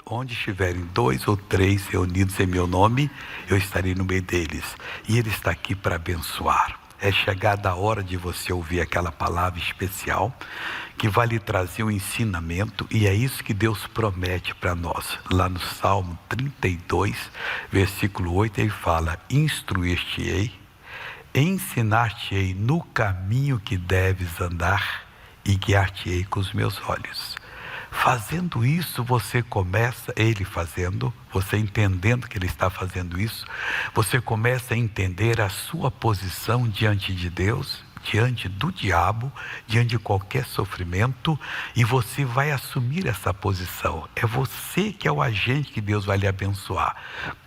onde estiverem 2 ou 3 reunidos em meu nome, eu estarei no meio deles. E Ele está aqui para abençoar. É chegada a hora de você ouvir aquela palavra especial que vai lhe trazer um ensinamento, e é isso que Deus promete para nós. Lá no Salmo 32, versículo 8, ele fala: instruir-te-ei, ensinar-te-ei no caminho que deves andar e guiar-te-ei com os meus olhos. Fazendo isso, você começa, ele fazendo, você entendendo que ele está fazendo isso, você começa a entender a sua posição diante de Deus, diante do diabo, diante de qualquer sofrimento, e você vai assumir essa posição. É você que é o agente que Deus vai lhe abençoar.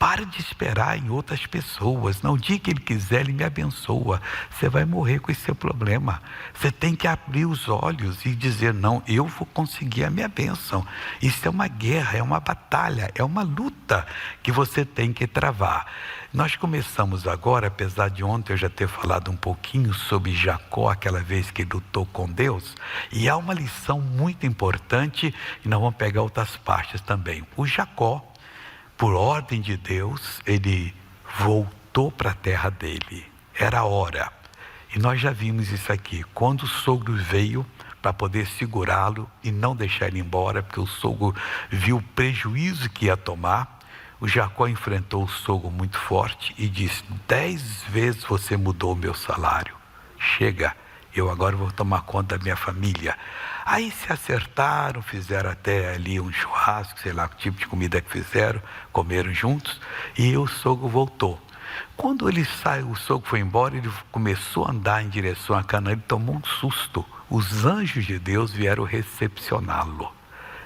Pare de esperar em outras pessoas. No dia que Ele quiser, Ele me abençoa. Você vai morrer com esse seu problema. Você tem que abrir os olhos e dizer: não, eu vou conseguir a minha bênção. Isso é uma guerra, é uma batalha, é uma luta que você tem que travar. Nós começamos agora, apesar de ontem eu já ter falado um pouquinho sobre Jacó, aquela vez que ele lutou com Deus, e há uma lição muito importante, e nós vamos pegar outras partes também. O Jacó, por ordem de Deus, ele voltou para a terra dele, era a hora, e nós já vimos isso aqui, quando o sogro veio para poder segurá-lo e não deixar ele embora, porque o sogro viu o prejuízo que ia tomar. O Jacó enfrentou o sogro muito forte e disse: 10 vezes você mudou o meu salário. Chega, eu agora vou tomar conta da minha família. Aí se acertaram, fizeram até ali um churrasco, sei lá que tipo de comida que fizeram, comeram juntos, e o sogro voltou. Quando ele saiu, o sogro foi embora, ele começou a andar em direção a Canaã, ele tomou um susto. Os anjos de Deus vieram recepcioná-lo.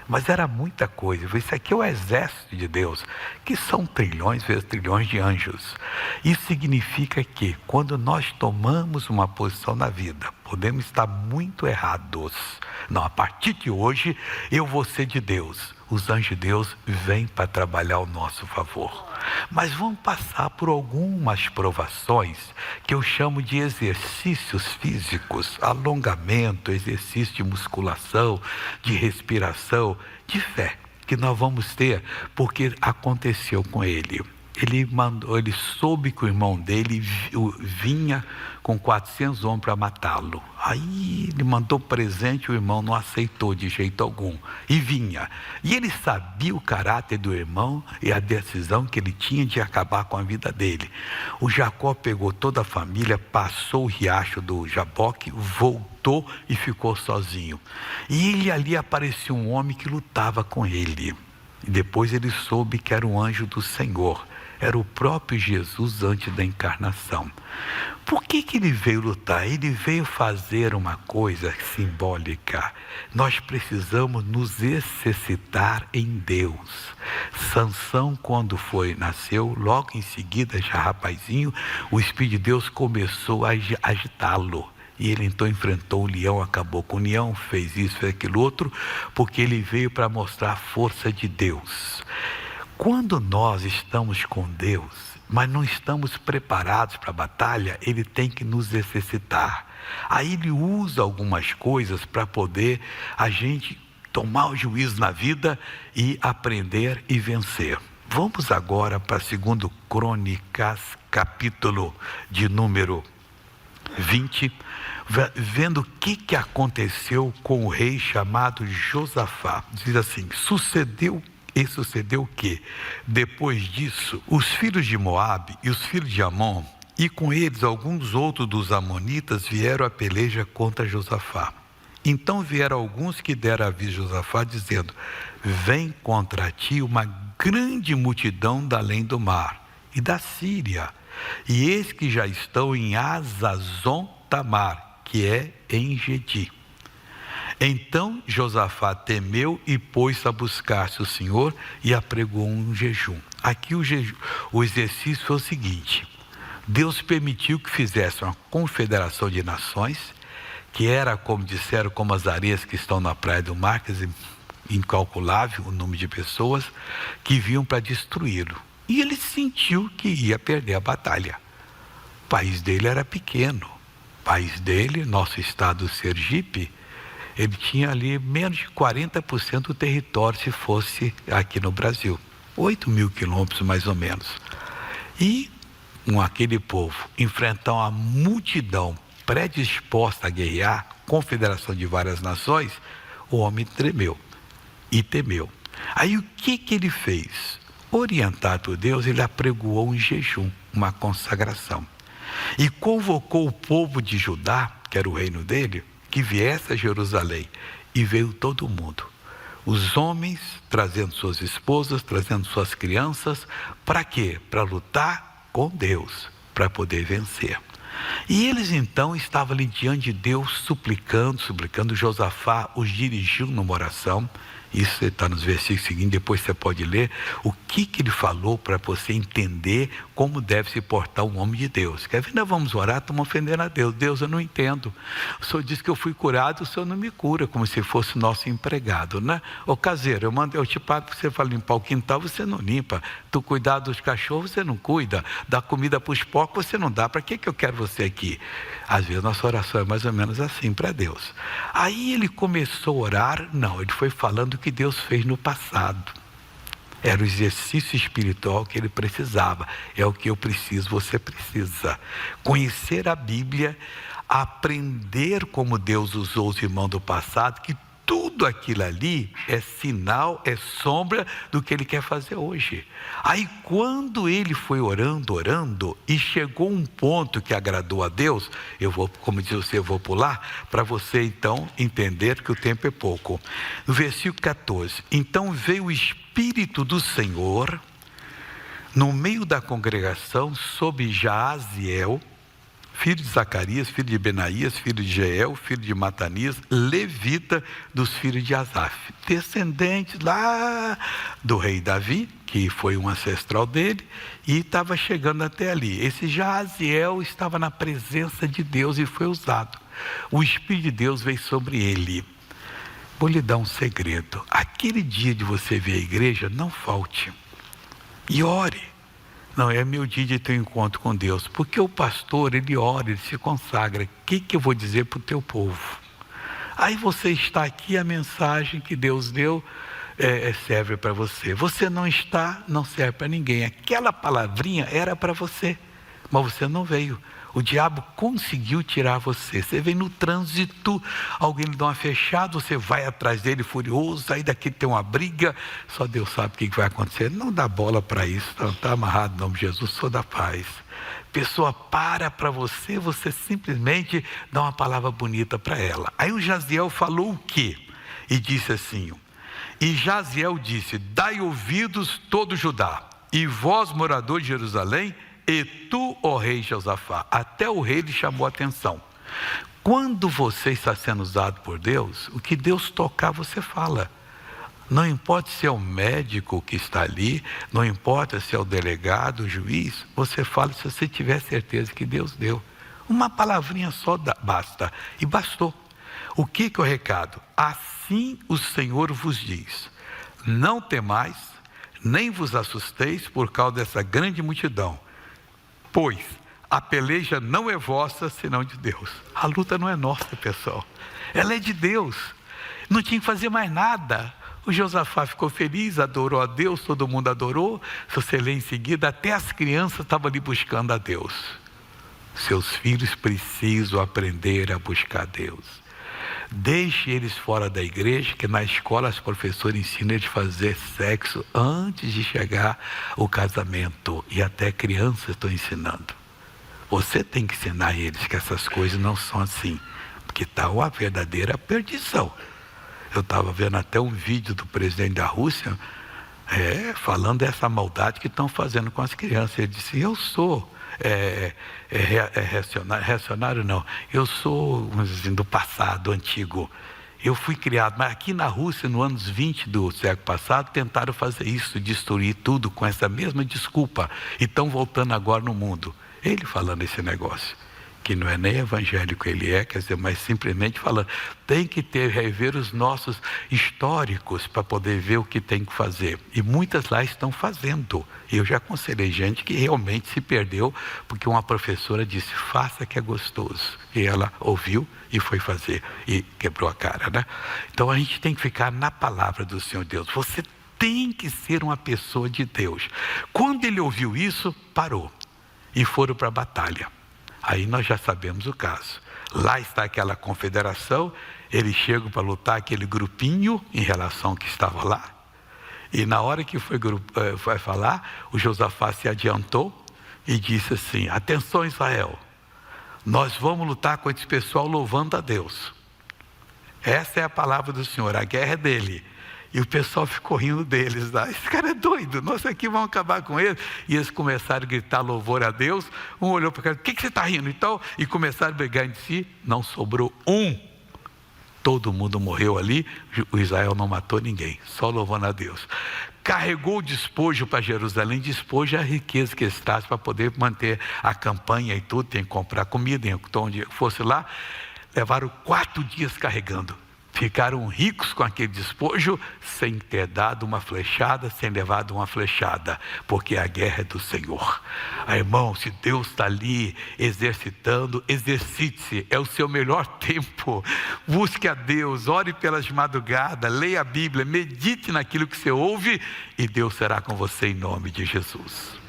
Mas era muita coisa. Isso aqui é o exército de Deus, que são trilhões vezes trilhões de anjos. Isso significa que quando nós tomamos uma posição na vida, podemos estar muito errados. Não, a partir de hoje eu vou ser de Deus. Os anjos de Deus vêm para trabalhar ao nosso favor. Mas vamos passar por algumas provações que eu chamo de exercícios físicos, alongamento, exercício de musculação, de respiração, de fé, que nós vamos ter, porque aconteceu com ele. Ele soube que o irmão dele vinha com 400 homens para matá-lo. Aí ele mandou presente, o irmão não aceitou de jeito algum. E vinha. E ele sabia o caráter do irmão e a decisão que ele tinha de acabar com a vida dele. O Jacó pegou toda a família, passou o riacho do Jaboque, voltou e ficou sozinho. E ali apareceu um homem que lutava com ele. E depois ele soube que era um anjo do Senhor. Era o próprio Jesus antes da encarnação. Por que ele veio lutar? Ele veio fazer uma coisa simbólica. Nós precisamos nos exercitar em Deus. Sansão, quando nasceu, logo em seguida, já rapazinho, o Espírito de Deus começou a agitá-lo. E ele então enfrentou o leão, acabou com o leão, fez isso, fez aquilo outro, porque ele veio para mostrar a força de Deus. Quando nós estamos com Deus, mas não estamos preparados para a batalha, Ele tem que nos exercitar. Aí Ele usa algumas coisas para poder a gente tomar o juízo na vida e aprender e vencer. Vamos agora para 2 Crônicas, capítulo de número 20, vendo o que aconteceu com o rei chamado Josafá. Diz assim: sucedeu o que? Depois disso, os filhos de Moabe e os filhos de Amon, e com eles alguns outros dos amonitas, vieram a peleja contra Josafá. Então vieram alguns que deram aviso a Josafá, dizendo: vem contra ti uma grande multidão da além do mar e da Síria, e eis que já estão em Hazazon Tamar, que é em Gedi. Então Josafá temeu e pôs-se a buscar-se o Senhor e apregou um jejum. Aqui o exercício foi o seguinte: Deus permitiu que fizesse uma confederação de nações, que era, como disseram, como as areias que estão na praia do mar, quer dizer, incalculável o número de pessoas que vinham para destruí-lo. E ele sentiu que ia perder a batalha. O país dele era pequeno. O país dele, nosso estado Sergipe, Ele tinha ali menos de 40% do território se fosse aqui no Brasil. 8.000 quilômetros mais ou menos. E com aquele povo enfrentar uma multidão predisposta a guerrear, confederação de várias nações, o homem tremeu e temeu. Aí o que ele fez? Orientado por Deus, ele apregoou um jejum, uma consagração. E convocou o povo de Judá, que era o reino dele, que viesse a Jerusalém. E veio todo mundo. Os homens trazendo suas esposas, trazendo suas crianças. Para quê? Para lutar com Deus, para poder vencer. E eles então estavam ali diante de Deus, suplicando. Josafá os dirigiu numa oração. Isso está nos versículos seguintes, depois você pode ler o que ele falou para você entender como deve se portar um homem de Deus. Quer ver? Nós vamos orar, estamos ofendendo a Deus. Deus, eu não entendo. O Senhor disse que eu fui curado, o Senhor não me cura, como se fosse nosso empregado, né? Ô caseiro, eu te pago para você para limpar o quintal, você não limpa. Tu cuidar dos cachorros, você não cuida. Dá comida para os porcos, você não dá. Para que eu quero você aqui? Às vezes nossa oração é mais ou menos assim para Deus. Aí ele começou a orar, ele foi falando o que Deus fez no passado. Era o exercício espiritual que ele precisava. É o que eu preciso, você precisa. Conhecer a Bíblia, aprender como Deus usou os irmãos do passado, que tudo aquilo ali é sinal, é sombra do que ele quer fazer hoje. Aí quando ele foi orando, e chegou um ponto que agradou a Deus, como diz você, eu vou pular, para você então entender que o tempo é pouco. No versículo 14, então veio o Espírito do Senhor no meio da congregação sobre Jaaziel, filho de Zacarias, filho de Benaías, filho de Jeiel, filho de Matanias, levita dos filhos de Asaf, descendentes lá do rei Davi, que foi um ancestral dele, e estava chegando até ali. Esse Jaaziel estava na presença de Deus e foi usado. O Espírito de Deus veio sobre ele. Vou lhe dar um segredo. Aquele dia de você vir à igreja, não falte. E ore. Não, é meu dia de ter um encontro com Deus. Porque o pastor, ele ora, ele se consagra. O que eu vou dizer para o teu povo? Aí você está aqui, a mensagem que Deus deu serve para você. Você não está, não serve para ninguém. Aquela palavrinha era para você, mas você não veio. O diabo conseguiu tirar você. Você vem no trânsito, alguém lhe dá uma fechada, você vai atrás dele furioso, aí daqui tem uma briga, só Deus sabe o que vai acontecer. Não dá bola para isso, está amarrado em nome de Jesus, sou da paz. Pessoa para você, você simplesmente dá uma palavra bonita para ela. Aí o Jaziel falou o quê? E disse assim, e Jaziel disse, dai ouvidos todo Judá, e vós moradores de Jerusalém, e tu, ó rei Josafá. Até o rei lhe chamou a atenção. Quando você está sendo usado por Deus, o que Deus tocar você fala. Não importa se é o médico que está ali, não importa se é o delegado, o juiz, você fala se você tiver certeza que Deus deu. Uma palavrinha só basta. E bastou. O que é o recado? Assim o Senhor vos diz, não temais, nem vos assusteis por causa dessa grande multidão, pois a peleja não é vossa, senão de Deus. A luta não é nossa, pessoal. Ela é de Deus. Não tinha que fazer mais nada. O Josafá ficou feliz, adorou a Deus, todo mundo adorou. Se você ler em seguida, até as crianças estavam ali buscando a Deus. Seus filhos precisam aprender a buscar Deus. Deixe eles fora da igreja, que na escola os professores ensinam eles a fazer sexo antes de chegar o casamento. E até crianças estão ensinando. Você tem que ensinar a eles que essas coisas não são assim. Porque está uma verdadeira perdição. Eu estava vendo até um vídeo do presidente da Rússia falando dessa maldade que estão fazendo com as crianças. Ele disse, eu sou... reacionário não, eu sou, vamos dizer, do passado, antigo. Eu fui criado, mas aqui na Rússia, nos anos 20 do século passado, tentaram fazer isso, destruir tudo com essa mesma desculpa, e estão voltando agora no mundo. Ele falando esse negócio. que não é nem evangélico ele quer dizer, mas simplesmente falando, tem que rever os nossos históricos para poder ver o que tem que fazer. E muitas lá estão fazendo. Eu já aconselhei gente que realmente se perdeu, porque uma professora disse, faça que é gostoso. E ela ouviu e foi fazer, e quebrou a cara, né? Então a gente tem que ficar na palavra do Senhor Deus. Você tem que ser uma pessoa de Deus. Quando ele ouviu isso, parou. E foram para a batalha. Aí nós já sabemos o caso. Lá está aquela confederação, eles chegam para lutar aquele grupinho em relação ao que estava lá. E na hora que foi falar, o Josafá se adiantou e disse assim, atenção Israel, nós vamos lutar com esse pessoal louvando a Deus. Essa é a palavra do Senhor, a guerra é dele. E o pessoal ficou rindo deles. Esse cara é doido, nós aqui vamos acabar com ele. E eles começaram a gritar louvor a Deus. Um olhou para o cara, o que você está rindo? E começaram a brigar entre si. Não sobrou um. Todo mundo morreu ali. O Israel não matou ninguém, só louvando a Deus. Carregou o despojo para Jerusalém. Despojo é a riqueza que eles trazem para poder manter a campanha e tudo. Tem que comprar comida, então onde fosse lá. Levaram 4 dias carregando. Ficaram ricos com aquele despojo, sem ter dado uma flechada, sem levado uma flechada, porque a guerra é do Senhor. Irmão, se Deus está ali exercitando, exercite-se, é o seu melhor tempo. Busque a Deus, ore pelas madrugadas, leia a Bíblia, medite naquilo que você ouve, e Deus será com você em nome de Jesus.